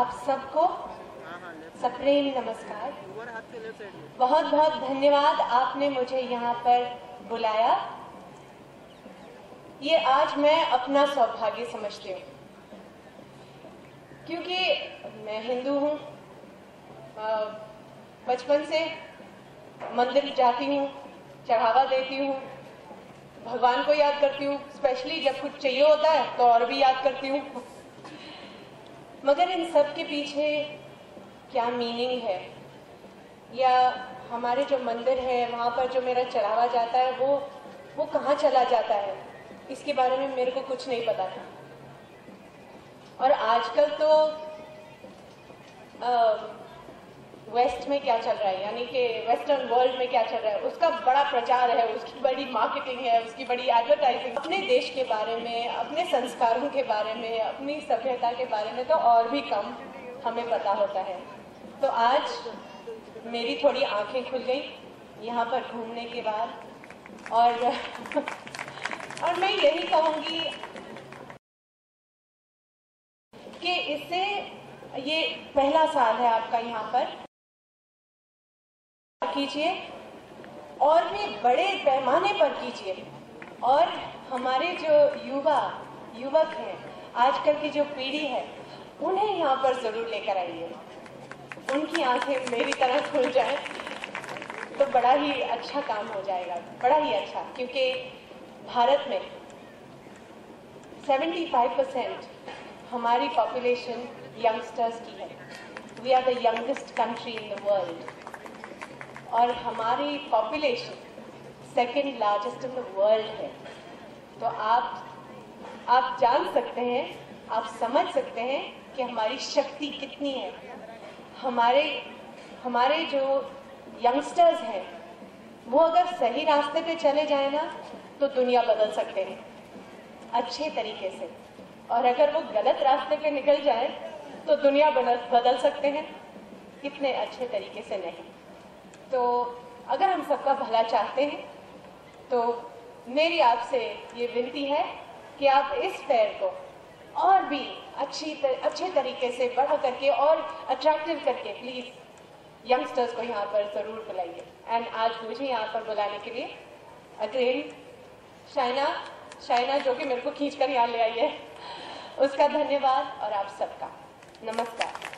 आप सबको सप्रेम नमस्कार। बहुत बहुत धन्यवाद, आपने मुझे यहाँ पर बुलाया। ये आज मैं अपना सौभाग्य समझती हूँ, क्योंकि मैं हिंदू हूँ, बचपन से मंदिर जाती हूँ, चढ़ावा देती हूँ, भगवान को याद करती हूँ, स्पेशली जब कुछ चाहिए होता है तो और भी याद करती हूँ। मगर इन सब के पीछे क्या मीनिंग है, या हमारे जो मंदिर है वहाँ पर जो मेरा चढ़ावा जाता है वो कहाँ चला जाता है, इसके बारे में मेरे को कुछ नहीं पता था। और आजकल तो वेस्ट में क्या चल रहा है, यानी कि वेस्टर्न वर्ल्ड में क्या चल रहा है, उसका बड़ा प्रचार है, उसकी बड़ी मार्केटिंग है, उसकी बड़ी एडवर्टाइजिंग। अपने देश के बारे में, अपने संस्कारों के बारे में, अपनी सभ्यता के बारे में तो और भी कम हमें पता होता है। तो आज मेरी थोड़ी आंखें खुल गई यहाँ पर घूमने के बाद, और मैं यही कहूँगी कि इससे ये पहला साल है आपका यहाँ पर, कीजिए और भी बड़े पैमाने पर कीजिए। और हमारे जो युवक हैं, आजकल की जो पीढ़ी है, उन्हें यहाँ पर जरूर लेकर आइए। उनकी आंखें मेरी तरह खुल जाएं तो बड़ा ही अच्छा काम हो जाएगा, बड़ा ही अच्छा। क्योंकि भारत में 75% हमारी पॉपुलेशन यंगस्टर्स की है। We are the youngest country in the world, और हमारी population second largest in the world है। तो आप जान सकते हैं, आप समझ सकते हैं कि हमारी शक्ति कितनी है। हमारे जो यंगस्टर्स हैं वो अगर सही रास्ते पे चले जाए ना तो दुनिया बदल सकते हैं अच्छे तरीके से, और अगर वो गलत रास्ते पे निकल जाए तो दुनिया बदल सकते हैं कितने अच्छे तरीके से नहीं। तो अगर हम सबका भला चाहते हैं तो मेरी आपसे ये विनती है कि आप इस फेयर को और भी अच्छे तरीके से बढ़ा करके और अट्रैक्टिव करके प्लीज यंगस्टर्स को यहाँ पर जरूर बुलाइए। एंड आज मुझे यहाँ पर बुलाने के लिए अगेन शाइना जो कि मेरे को खींच कर यहाँ ले आई है, उसका धन्यवाद, और आप सबका नमस्कार।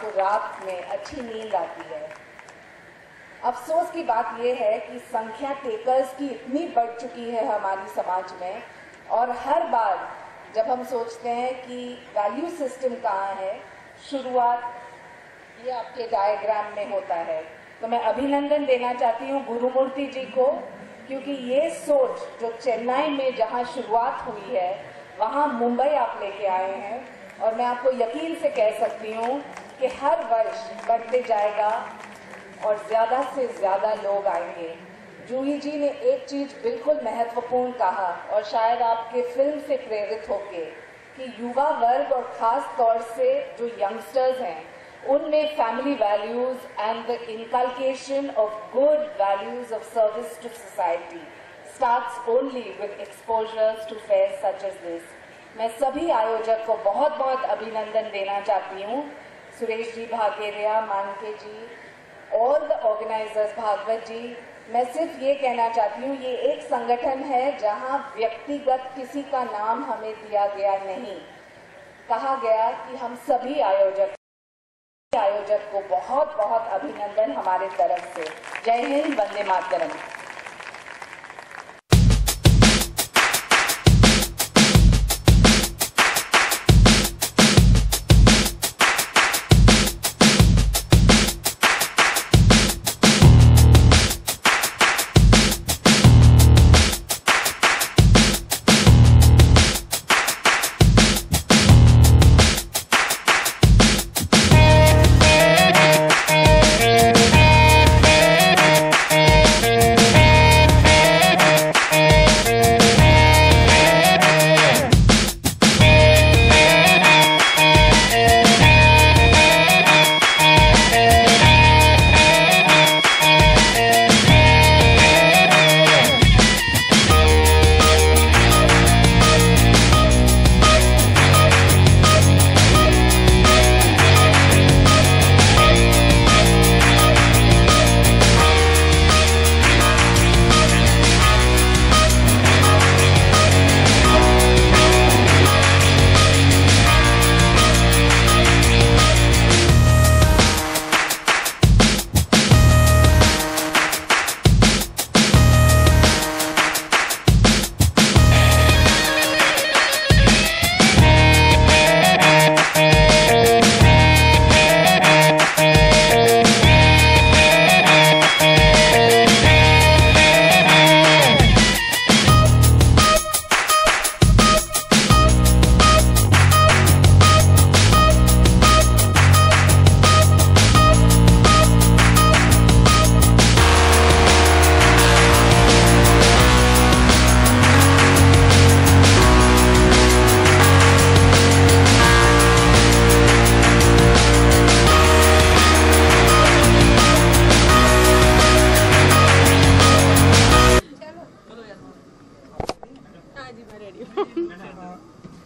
आपको रात में अच्छी नींद आती है। अफसोस की बात यह है कि संख्या टेकर्स की इतनी बढ़ चुकी है हमारी समाज में, और हर बार जब हम सोचते हैं कि वैल्यू सिस्टम कहाँ है, शुरुआत ये आपके डायग्राम में होता है। तो मैं अभिनंदन देना चाहती हूँ गुरुमूर्ति जी को, क्योंकि ये सोच जो चेन्नई में जहाँ शुरुआत हुई है वहाँ मुंबई आप लेके आए हैं, और मैं आपको यकीन से कह सकती हूँ कि हर वर्ष बढ़ते जाएगा और ज़्यादा से ज़्यादा लोग आएंगे। जूही जी ने एक चीज बिल्कुल महत्वपूर्ण कहा, और शायद आपके फिल्म से प्रेरित होके, कि युवा वर्ग और खास तौर से जो यंगस्टर्स हैं उनमें family values and the inculcation of good values of service to society starts only with exposures to fair such as this. मैं सभी आयोजक को बहुत बहुत अभिनंदन देना चाहती हूँ, सुरेश जी भागेरिया, मानके जी, ऑल द ऑर्गेनाइजर्स, भागवत जी। मैं सिर्फ ये कहना चाहती हूँ, ये एक संगठन है जहाँ व्यक्तिगत किसी का नाम हमें दिया गया नहीं, कहा गया कि हम सभी आयोजक को बहुत बहुत अभिनंदन हमारे तरफ से। जय हिंद, वंदे मातरम।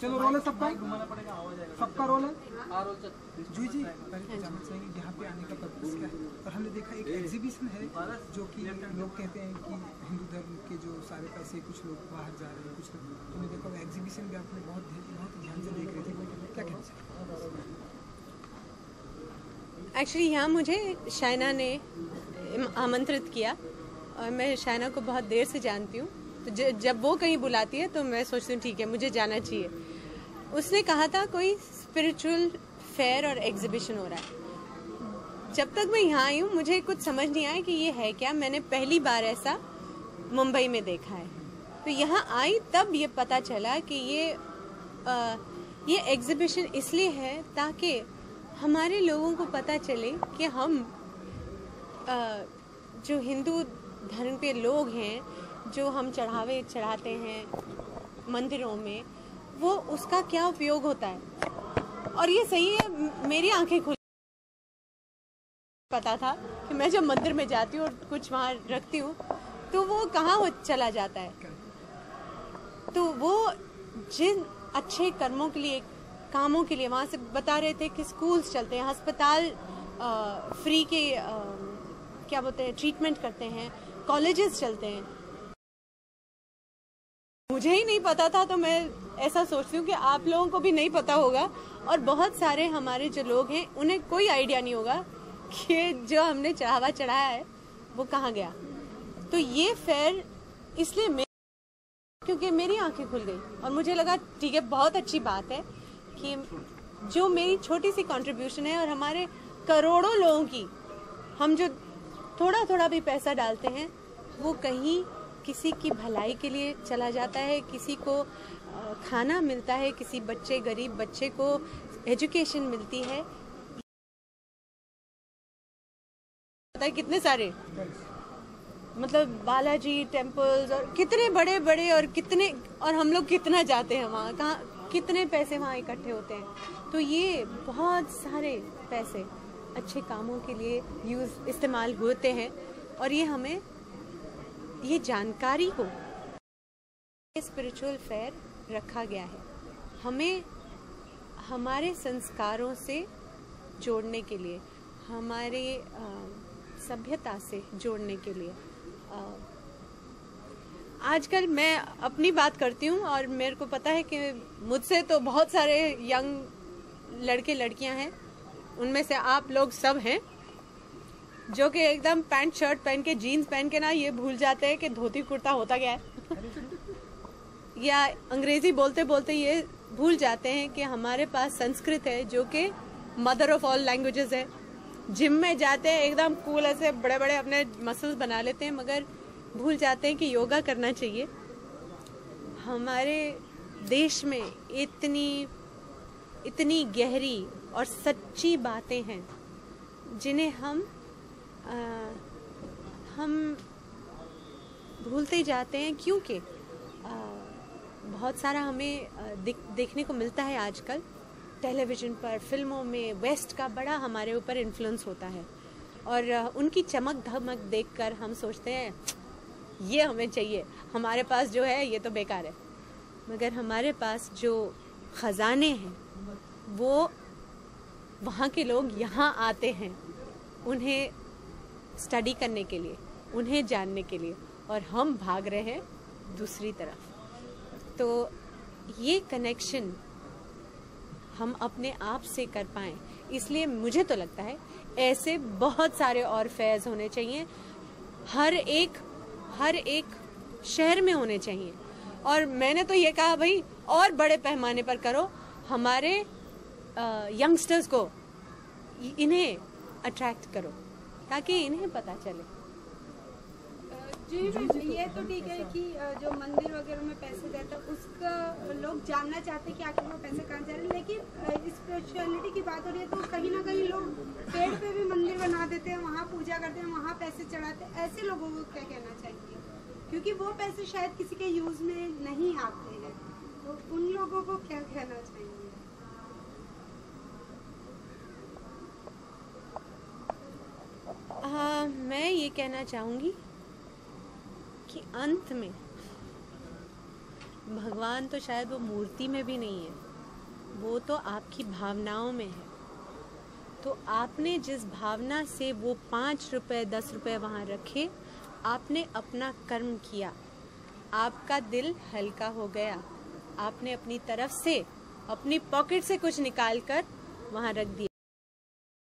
चलो रोल है सबका रोल है। जी जी पहले जानना चाहेंगे यहाँ पे आने का पर्पस क्या है। और हमने देखा एक एग्जीबिशन है जो कि लोग कहते हैं कि हिंदू धर्म के जो सारे पैसे कुछ लोग बाहर जा रहे हैं, कुछ लोग, तो हमने देखा वो एग्जीबिशन भी आपने बहुत ध्यान से देख रहे थे, क्या कहना चाहिए। एक्चुअली यहाँ मुझे शाइना ने आमंत्रित किया और मैं शाइना को बहुत देर से जानती हूँ, तो जब वो कहीं बुलाती है तो मैं सोचती हूँ ठीक है मुझे जाना चाहिए। उसने कहा था कोई स्पिरिचुअल फेयर और एग्जीबिशन हो रहा है। जब तक मैं यहाँ आई हूँ मुझे कुछ समझ नहीं आया कि ये है क्या। मैंने पहली बार ऐसा मुंबई में देखा है, तो यहाँ आई तब ये पता चला कि ये एग्जीबिशन इसलिए है ताकि हमारे लोगों को पता चले कि हम जो हिंदू धर्म के लोग हैं, जो हम चढ़ावे चढ़ाते हैं मंदिरों में, वो उसका क्या उपयोग होता है। और ये सही है, मेरी आंखें खुल पता था कि मैं जब मंदिर में जाती हूँ और कुछ वहाँ रखती हूँ तो वो कहाँ चला जाता है। तो वो जिन अच्छे कर्मों के लिए, कामों के लिए वहाँ से बता रहे थे कि स्कूल्स चलते हैं, अस्पताल फ्री के क्या बोलते हैं ट्रीटमेंट करते हैं, कॉलेजेस चलते हैं। मुझे ही नहीं पता था, तो मैं ऐसा सोचती हूँ कि आप लोगों को भी नहीं पता होगा, और बहुत सारे हमारे जो लोग हैं उन्हें कोई आइडिया नहीं होगा कि जो हमने चढ़ावा चढ़ाया है वो कहाँ गया। तो ये फेयर इसलिए क्योंकि मेरी आंखें खुल गई और मुझे लगा ठीक है, बहुत अच्छी बात है कि जो मेरी छोटी सी कंट्रीब्यूशन है और हमारे करोड़ों लोगों की, हम जो थोड़ा थोड़ा भी पैसा डालते हैं वो कहीं किसी की भलाई के लिए चला जाता है, किसी को खाना मिलता है, किसी बच्चे, गरीब बच्चे को एजुकेशन मिलती है। पता है कितने सारे, मतलब बालाजी टेम्पल्स और कितने बड़े बड़े, और हम लोग कितना जाते हैं वहाँ, कहाँ कितने पैसे वहाँ इकट्ठे होते हैं। तो ये बहुत सारे पैसे अच्छे कामों के लिए इस्तेमाल होते हैं, और ये हमें ये जानकारी हो। स्पिरिचुअल फेयर रखा गया है हमें हमारे संस्कारों से जोड़ने के लिए, हमारे सभ्यता से जोड़ने के लिए। आजकल मैं अपनी बात करती हूँ और मेरे को पता है कि मुझसे तो बहुत सारे यंग लड़के लड़कियां हैं, उनमें से आप लोग सब हैं, जो कि एकदम पैंट शर्ट पहन के, जीन्स पहन के ना ये भूल जाते हैं कि धोती कुर्ता होता क्या है या अंग्रेजी बोलते बोलते ये भूल जाते हैं कि हमारे पास संस्कृत है, जो कि मदर ऑफ ऑल लैंग्वेजेस है। जिम में जाते हैं एकदम कूल, ऐसे बड़े बड़े अपने मसल्स बना लेते हैं, मगर भूल जाते हैं कि योगा करना चाहिए। हमारे देश में इतनी गहरी और सच्ची बातें हैं जिन्हें हम भूलते जाते हैं, क्योंकि बहुत सारा हमें देखने को मिलता है आजकल टेलीविज़न पर, फिल्मों में। वेस्ट का बड़ा हमारे ऊपर इन्फ्लुएंस होता है और उनकी चमक धमक देखकर हम सोचते हैं ये हमें चाहिए, हमारे पास जो है ये तो बेकार है। मगर हमारे पास जो खजाने हैं वो वहाँ के लोग यहाँ आते हैं उन्हें स्टडी करने के लिए, उन्हें जानने के लिए, और हम भाग रहे हैं दूसरी तरफ। तो ये कनेक्शन हम अपने आप से कर पाएं, इसलिए मुझे तो लगता है ऐसे बहुत सारे और फेयर्स होने चाहिए, हर एक शहर में होने चाहिए। और मैंने तो ये कहा भाई और बड़े पैमाने पर करो, हमारे यंगस्टर्स को इन्हें अट्रैक्ट करो ताकि इन्हें पता चले। जी ये तो ठीक है कि जो मंदिर वगैरह में पैसे देता है उसका लोग जानना चाहते हैं कि आखिर वो पैसे कहाँ जा रहे हैं, लेकिन स्पिरिचुअलिटी की बात हो रही है तो कहीं ना कहीं लोग पेड़ पे भी मंदिर बना देते हैं, वहाँ पूजा करते हैं, वहाँ पैसे चढ़ाते हैं। ऐसे लोगों को क्या कहना चाहिए, क्योंकि वो पैसे शायद किसी के यूज में नहीं आते हैं, तो उन लोगों को क्या कहना चाहिए? मैं ये कहना चाहूँगी कि अंत में भगवान तो शायद वो मूर्ति में भी नहीं है, वो तो आपकी भावनाओं में है। तो आपने जिस भावना से वो 5 रुपए 10 रुपए वहाँ रखे, आपने अपना कर्म किया, आपका दिल हल्का हो गया, आपने अपनी तरफ से, अपनी पॉकेट से कुछ निकाल कर वहाँ रख दिया।